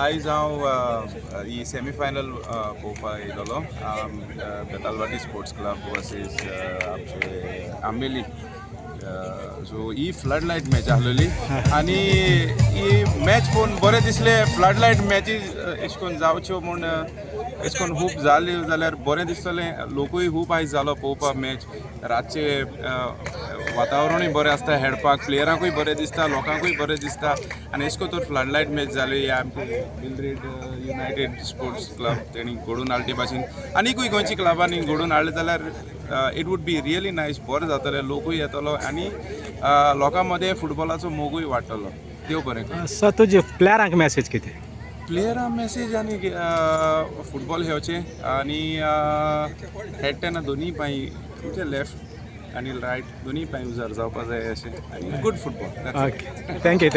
आयज हांव ही सेमीफायनल पळोवपाक येयलोलो बेतालबाटी स्पोर्ट्स क्लब वर्सीस आमचे आंबेली. सो ही फ्लड लायट मॅच आहलेली आनी ही मॅच पळोवन बरें दिसलें. फ्लड लायट मॅचीस अशें करून जावच्यो म्हूण अशें करून खूब जाल्यो जाल्यार बरें दिसतलें. लोकूय खूब आयज जालो पळोवपाक मॅच. रातचे वातावरणूय बरें आसता खेळपाक, प्लेयरांकूय बरें दिसता, लोकांकूय बरें दिसता आनी अशें करून फ्लड लायट मॅच जाली. आमचे विलरेड युनायटेड स्पोर्ट्स क्लब तेणी घडोवन हाडले ते भाशेन आनीकूय गोंयच्या क्लबांनी घडोवन हाडले जाल्यार it would be really nice. बरें जातलें, लोकूय येतलो आनी लोकां मदें फुटबॉलाचो मोगूय वाडटलो. देव बरें करूं. सो तुजे प्लेयरांक मॅसेज कितें? प्लेयरां मॅसेज आनी फुटबॉल खेळचें आनी हेड तेन्ना दोनी पांय तुमचे लेफ्ट आनी रायट दोनी पांय उजार जावपा जाय अशें आनी गूड फुटबॉल. Okay, thank you.